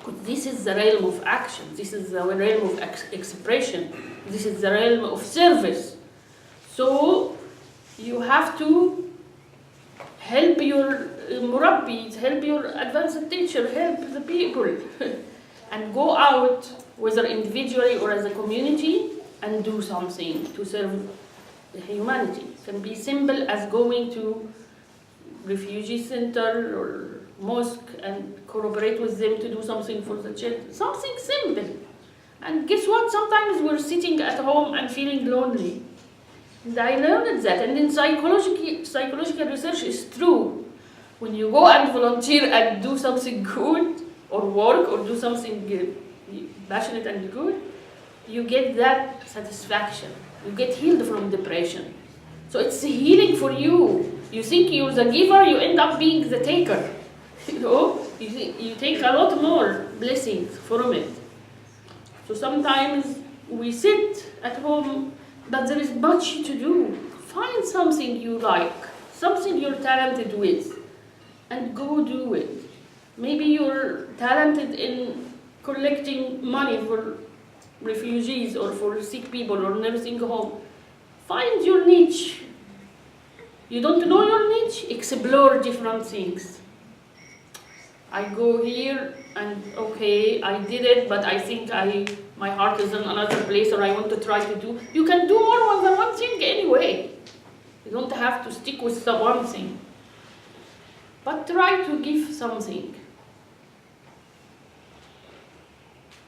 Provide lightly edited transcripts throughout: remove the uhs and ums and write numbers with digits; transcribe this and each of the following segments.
Because this is the realm of action, this is the realm of expression, this is the realm of service. So you have to help your murabbis, help your advanced teacher, help the people, and go out, whether individually or as a community, and do something to serve humanity. It can be simple as going to refugee center or mosque and cooperate with them to do something for the children. Something simple. And guess what? Sometimes we're sitting at home and feeling lonely. And I learned that. And in psychological research is true. When you go and volunteer and do something good, or work, or do something passionate and good, you get that satisfaction. You get healed from depression. So it's healing for you. You think you're the giver, you end up being the taker. You know, you take a lot more blessings from it. So sometimes we sit at home, but there is much to do. Find something you like, something you're talented with, and go do it. Maybe you're talented in collecting money for refugees or for sick people or nursing home. Find your niche. You don't know your niche? Explore different things. I go here and okay, I did it, but I think my heart is in another place, or I want to try to do. You can do more than one thing anyway. You don't have to stick with the one thing. But try to give something.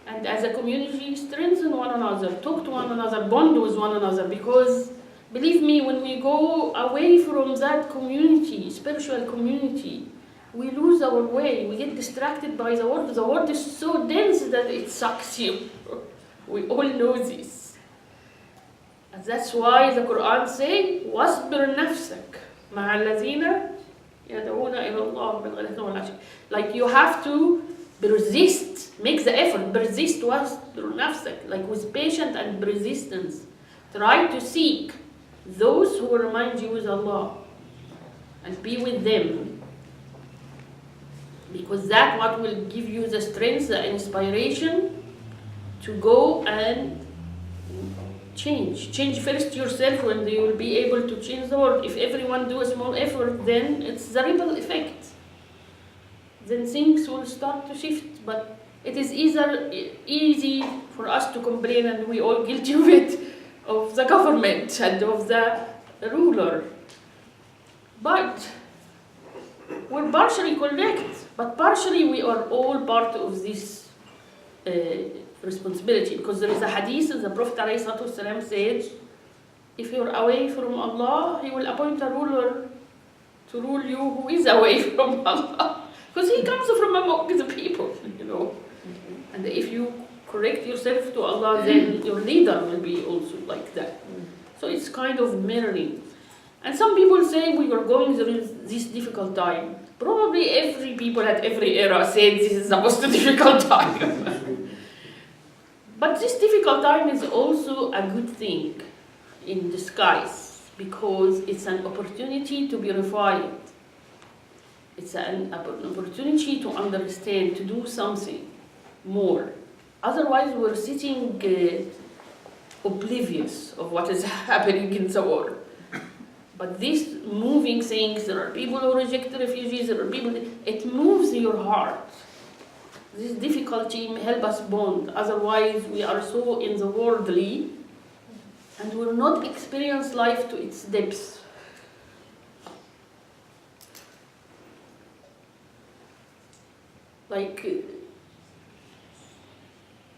And as a community, strengthen one another, talk to one another, bond with one another, because believe me, when we go away from that community, spiritual community, we lose our way, we get distracted by the world. The world is so dense that it sucks you. We all know this. And that's why the Quran says, وَاصْبِرْ نَفْسَكَ مَعَ الَّذِينَ يَدْعُونَ إِلَى اللَّهِ بِالْغَدَاةِ وَالْعَشِيِّ. Like you have to persist, make the effort, persist, وَاصْبِرْ نَفْسَكَ, like with patience and persistence. Try to seek those who remind you with Allah and be with them. Because that's what will give you the strength, the inspiration to go and change. Change first yourself, when you will be able to change the world. If everyone do a small effort, then it's the ripple effect. Then things will start to shift. But it is easy for us to complain, and we all guilty of it, of the government and of the ruler. But we're partially correct, but partially we are all part of this responsibility, because there is a hadith that the Prophet ﷺ said, if you're away from Allah, He will appoint a ruler to rule you who is away from Allah, because He comes from among the people, you know. And if you correct yourself to Allah, then your leader will be also like that. So it's kind of mirroring. And some people say we are going through this difficult time. Probably every people at every era said this is the most difficult time. But this difficult time is also a good thing in disguise, because it's an opportunity to be refined. It's an opportunity to understand, to do something more. Otherwise, we're sitting oblivious of what is happening in the world. But these moving things, there are people who reject the refugees, there are people, it moves your heart. This difficulty may help us bond. Otherwise, we are so in the worldly, and will not experience life to its depths. Like,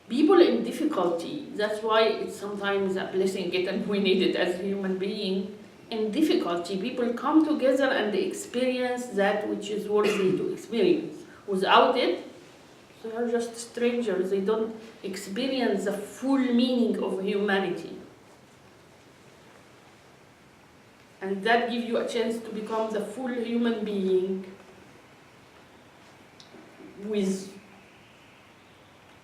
people in difficulty, that's why it's sometimes a blessing, and we need it as a human being. In difficulty, people come together and they experience that which is worthy to experience. Without it, they are just strangers. They don't experience the full meaning of humanity. And that gives you a chance to become the full human being with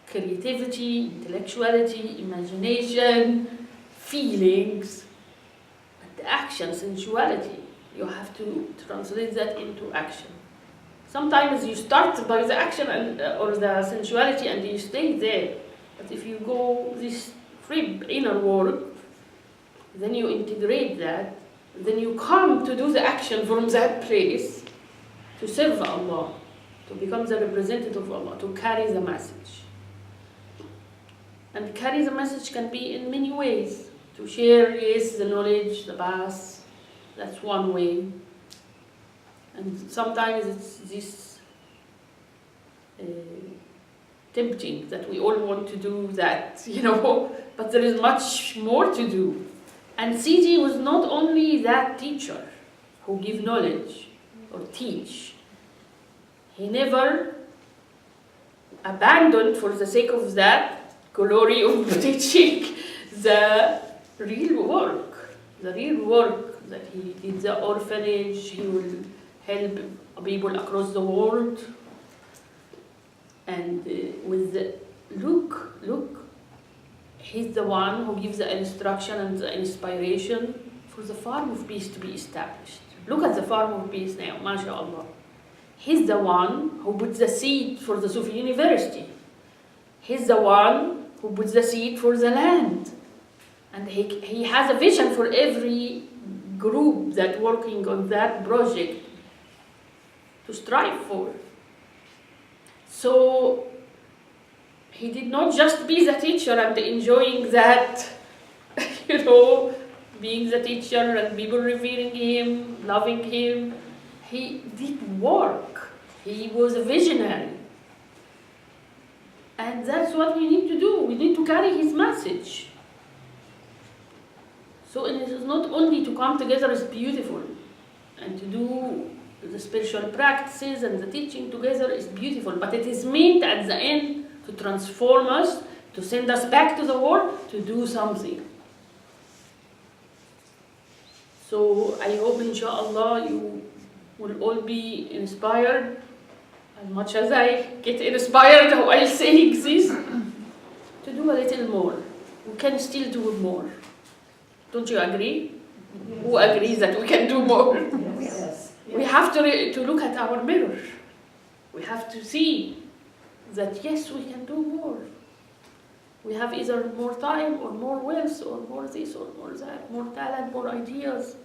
creativity, intellectuality, imagination, feelings, and action, sensuality. You have to translate that into action. Sometimes you start by the action and or the sensuality and you stay there. But if you go this free inner work, then you integrate that, then you come to do the action from that place to serve Allah, to become the representative of Allah, to carry the message. And carry the message can be in many ways. To share, yes, the knowledge, the bath, that's one way. And sometimes it's this tempting that we all want to do that, but there is much more to do. And Sidi was not only that teacher who give knowledge or teach. He never abandoned for the sake of that glory of teaching the real work that he did, the orphanage. He will help people across the world. And with the look, he's the one who gives the instruction and the inspiration for the farm of peace to be established. Look at the farm of peace now, mashallah. He's the one who puts the seed for the Sufi University. He's the one who puts the seed for the land. And he has a vision for every group that working on that project to strive for. So he did not just be the teacher and enjoying that, being the teacher and people revering him, loving him. He did work. He was a visionary. And that's what we need to do. We need to carry his message. So it is not only to come together is beautiful, and to do the spiritual practices and the teaching together is beautiful, but it is meant at the end to transform us, to send us back to the world, to do something. So I hope, inshallah, you will all be inspired as much as I get inspired while saying this, to do a little more. We can still do more. Don't you agree? Who agrees that we can do more? Yes. We have to look at our mirror. We have to see that yes, we can do more. We have either more time or more wealth or more this or more that, more talent, more ideas.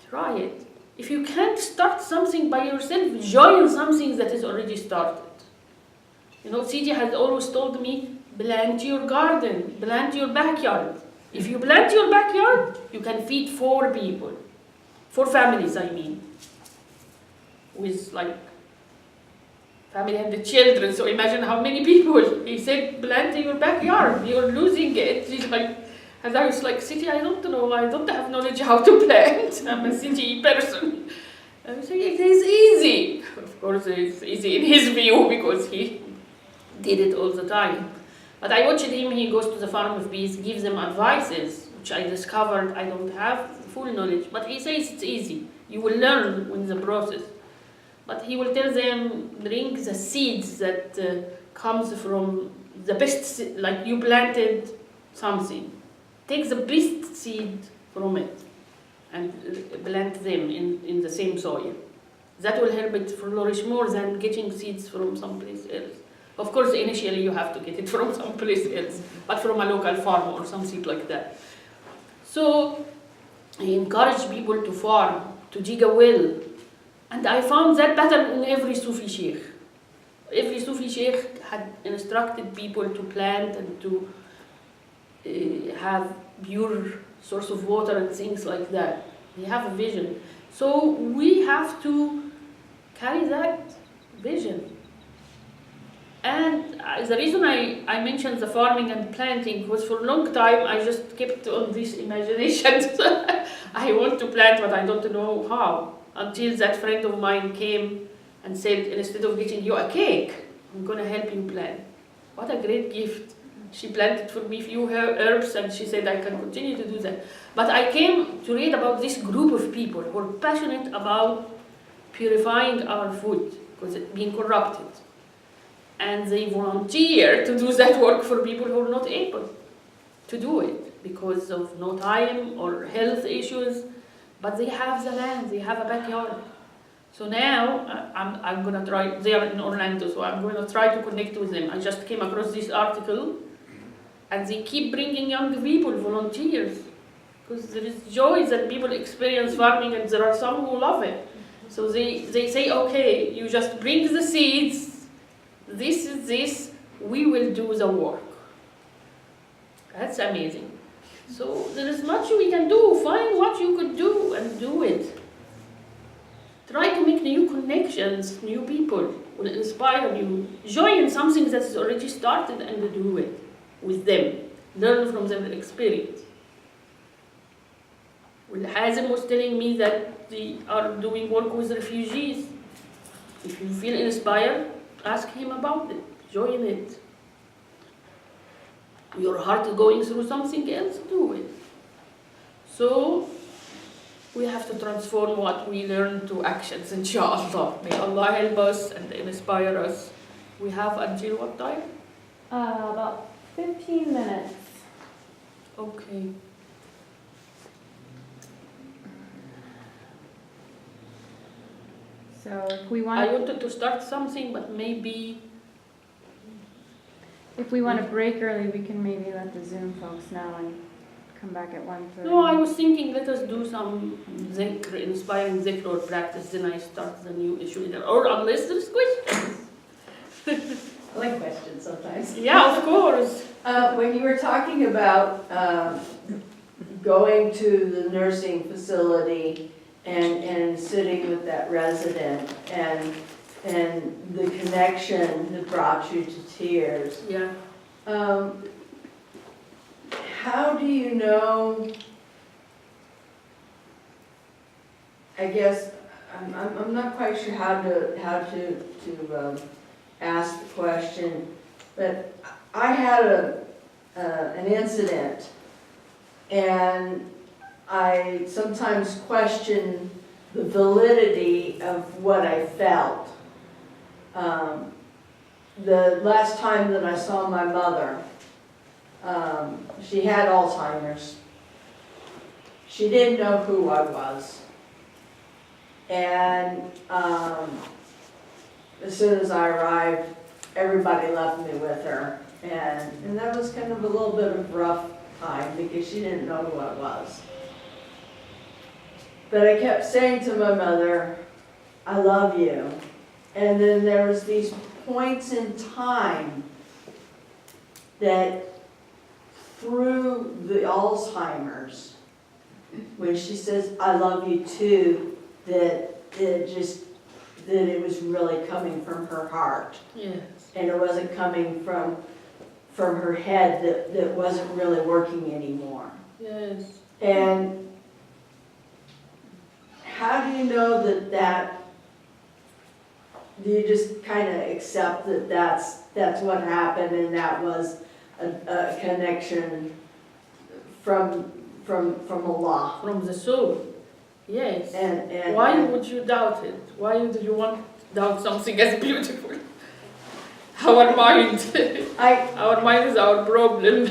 Try it. If you can't start something by yourself, join something that is already started. Sidi has always told me, plant your garden, plant your backyard. If you plant your backyard, you can feed 4 people. 4 families, I mean. With family and the children, so imagine how many people. He said, plant your backyard, you're losing it. And I was like, Sidi, I don't know, I don't have knowledge how to plant. I'm a city person. I was saying, it is easy. Of course, it's easy in his view because he did it all the time. But I watched him, he goes to the farm of bees, gives them advices, which I discovered I don't have full knowledge. But he says it's easy. You will learn in the process. But he will tell them, bring the seeds that comes from the best, like you planted something. Take the best seed from it and plant them in the same soil. That will help it flourish more than getting seeds from someplace else. Of course, initially you have to get it from someplace else, but from a local farm or something like that. So he encouraged people to farm, to dig a well. And I found that pattern in every Sufi sheikh. Every Sufi sheikh had instructed people to plant and to have pure source of water and things like that. They have a vision. So we have to carry that vision. And the reason I mentioned the farming and planting was for a long time I just kept on this imagination. I want to plant, but I don't know how. Until that friend of mine came and said, instead of getting you a cake, I'm going to help you plant. What a great gift. She planted for me a few herbs and she said I can continue to do that. But I came to read about this group of people who are passionate about purifying our food because it's being corrupted. And they volunteer to do that work for people who are not able to do it because of no time or health issues. But they have the land, they have a backyard. So now I'm gonna try. They are in Orlando, so I'm gonna try to connect with them. I just came across this article, and they keep bringing young people, volunteers, because there is joy that people experience farming, and there are some who love it. So they say, okay, you just bring the seeds. This is this. We will do the work. That's amazing. So there is much we can do. Find what you could do and do it. Try to make new connections, new people will inspire you. Join something that is already started and do it with them. Learn from their experience. Well, Hazem was telling me that they are doing work with refugees. If you feel inspired, ask him about it. Join it. Your heart is going through something else, do it. So, we have to transform what we learn to actions, inshallah. May Allah help us and inspire us. We have until what time? About 15 minutes. Okay. So if we I want, wanted to start something, but maybe... if we want to break early, we can maybe let the Zoom folks know and come back at 1:30. No, I was thinking let us do some zikr, inspiring zikr or practice, then I start the new issue. Or unless there's questions. I like questions sometimes. Yeah, of course. When you were talking about going to the nursing facility and sitting with that resident and the connection that brought you to tears, Yeah. how do you know? I guess I'm not quite sure how to ask the question, but I had an incident, and I sometimes question the validity of what I felt. The last time that I saw my mother, she had Alzheimer's. She didn't know who I was. And as soon as I arrived, everybody left me with her. And that was kind of a little bit of a rough time because she didn't know who I was. But I kept saying to my mother, I love you. And then there was these points in time that through the Alzheimer's, when she says, I love you too, that it was really coming from her heart. Yes. And it wasn't coming from her head that wasn't really working anymore. Yes. And how do you know that do you just kind of accept that that's what happened and that was a connection from Allah? From the soul. Yes. And why would you doubt it? Why do you want to doubt something as beautiful? Our mind. Our mind is our problem.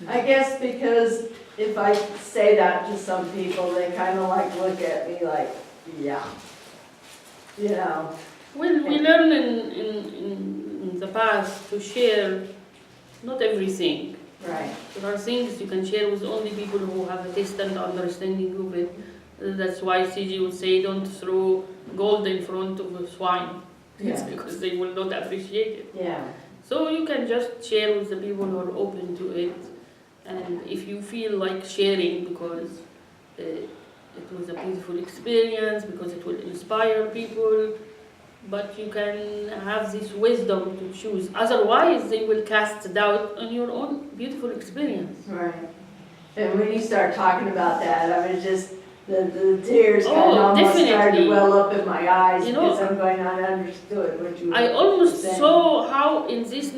I guess because if I say that to some people, they kind of like look at me like, yeah, you know. Well, we learn in the past to share not everything. Right. There are things you can share with only people who have a taste and understanding of it. That's why CG would say don't throw gold in front of a swine. It's because they will not appreciate it. Yeah. So you can just share with the people who are open to it. And if you feel like sharing because it was a beautiful experience, because it will inspire people, but you can have this wisdom to choose. Otherwise, they will cast doubt on your own beautiful experience. Right. And when you start talking about that, I was just, the tears kind of almost started to well up in my eyes, you know, because I'm going, I understood what you were I almost saying. saw how in this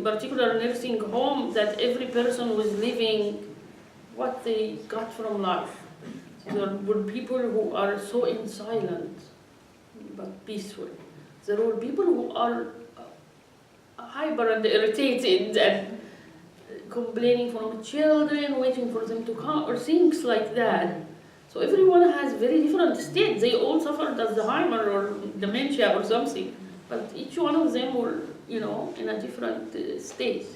particular nursing home, that every person was living what they got from life. There were people who are so in silent but peaceful. There were people who are hyper and irritated and complaining from children, waiting for them to come, or things like that. So everyone has very different states. They all suffered Alzheimer or dementia or something, but each one of them were, in a different state,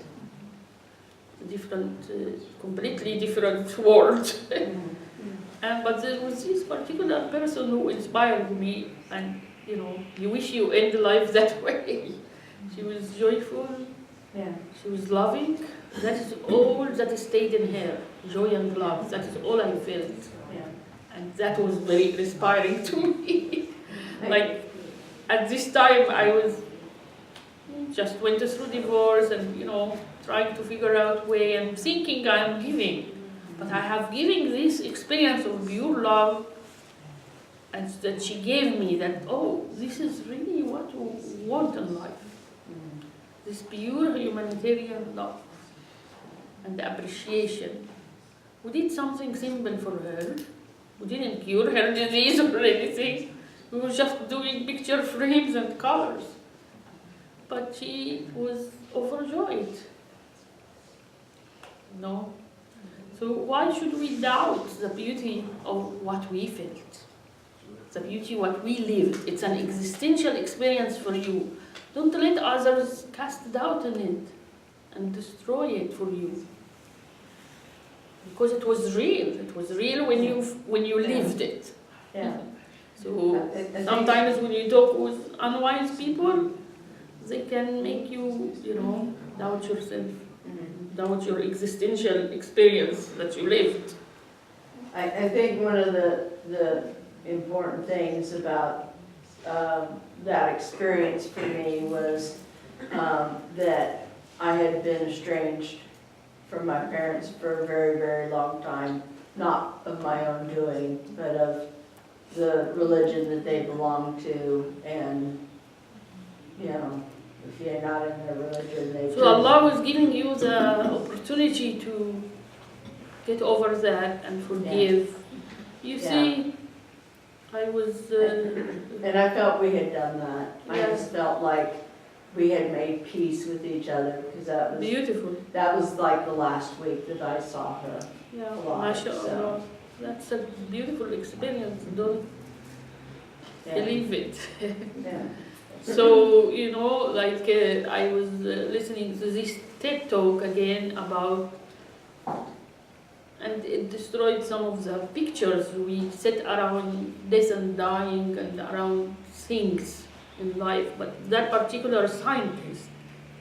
different, completely different world. But there was this particular person who inspired me, and you wish you end life that way. She was joyful. Yeah. She was loving. That is all that stayed in her. Joy and love. That is all I felt. Yeah. And that was very inspiring to me. Like, at this time, I was just went through divorce and, trying to figure out way and thinking I'm giving. But I have given this experience of pure love, and that she gave me that, this is really what we want in life. This pure humanitarian love and appreciation. We did something simple for her. We didn't cure her disease or anything. We were just doing picture frames and colors. But she was overjoyed. No? So why should we doubt the beauty of what we felt? The beauty of what we lived. It's an existential experience for you. Don't let others cast doubt in it and destroy it for you. Because it was real. It was real when you lived it. Yeah. So sometimes when you talk with unwise people, they can make you, doubt yourself, doubt your existential experience that you lived. I think one of the important things about that experience for me was that I had been estranged from my parents for a very, very long time, not of my own doing, but of the religion that they belonged to, and if you're not in their religion, they So Allah was giving you the opportunity to get over that and forgive. You see, I was... and I felt we had done that. I just felt like we had made peace with each other, because that was... Beautiful. That was like the last week that I saw her. Yeah, alive, mashallah. so. That's a beautiful experience. Don't believe it. Yeah. So, I was listening to this TED talk again about, and it destroyed some of the pictures we set around death and dying and around things in life. But that particular scientist,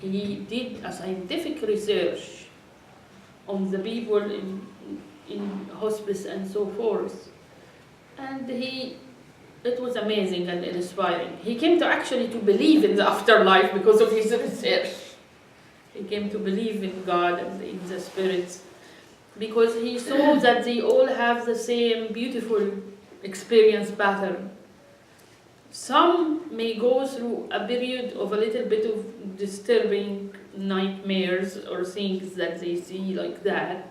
he did a scientific research on the people in hospice and so forth. And it was amazing and inspiring. He came to actually to believe in the afterlife because of his research. He came to believe in God and in the spirits because he saw that they all have the same beautiful experience pattern. Some may go through a period of a little bit of disturbing nightmares or things that they see like that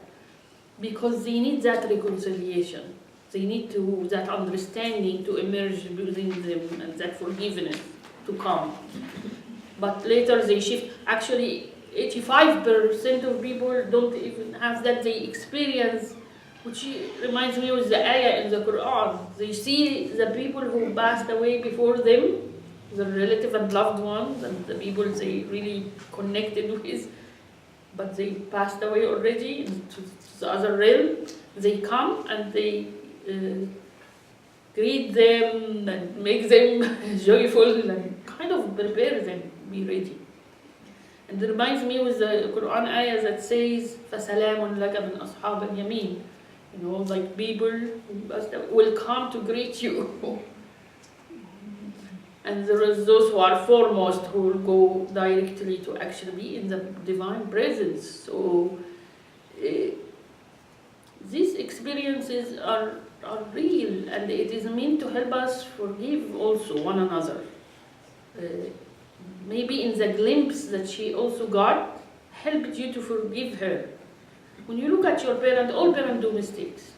because they need that reconciliation. They need that understanding to emerge within them and that forgiveness to come. But later they shift. Actually, 85% of people don't even have that. They experience, which reminds me of the ayah in the Quran. They see the people who passed away before them, the relative and loved ones, and the people they really connected with, but they passed away already into the other realm. They come and they greet them and make them joyful and kind of prepare them, be ready. And it reminds me with the Quran ayah that says, فَسَلَامٌ لَكَ مِنْ أَصْحَابِ الْيَمِينَ. Like people will come to greet you. And there is those who are foremost who will go directly to actually be in the divine presence. So these experiences are real, and it is meant to help us forgive also one another. Maybe in the glimpse that she also got, helped you to forgive her. When you look at your parent, all parents do mistakes.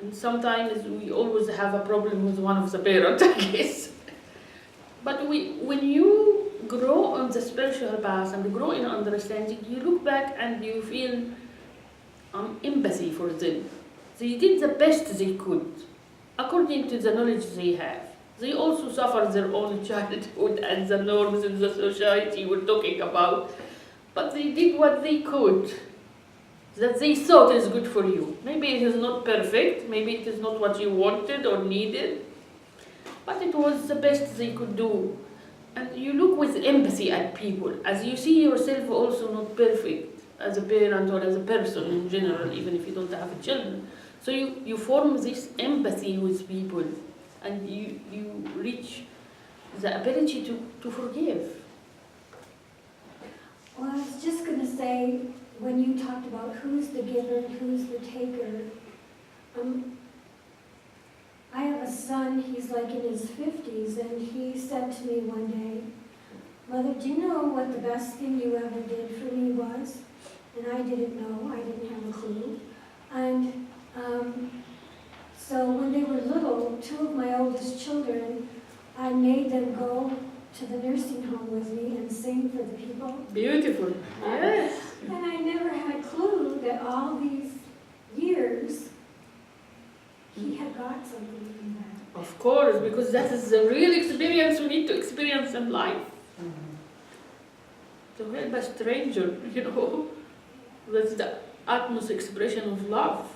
And sometimes we always have a problem with one of the parents, I guess. But when you grow on the spiritual path and grow in understanding, you look back and you feel empathy for them. They did the best they could, according to the knowledge they have. They also suffered their own childhood and the norms in the society we're talking about, but they did what they could, that they thought is good for you. Maybe it is not perfect, maybe it is not what you wanted or needed, but it was the best they could do. And you look with empathy at people, as you see yourself also not perfect as a parent or as a person in general, even if you don't have children. So you form this empathy with people, and you reach the ability to forgive. Well, I was just going to say, when you talked about who's the giver and who's the taker, I have a son, he's like in his 50s, and he said to me one day, "Mother, do you know what the best thing you ever did for me was?" And I didn't know, I didn't have a clue. And so when they were little, two of my oldest children, I made them go to the nursing home with me and sing for the people. Beautiful. Yes. And I never had a clue that all these years, he had got something from that. Of course, because that is the real experience we need to experience in life. To help a stranger, that's the utmost expression of love.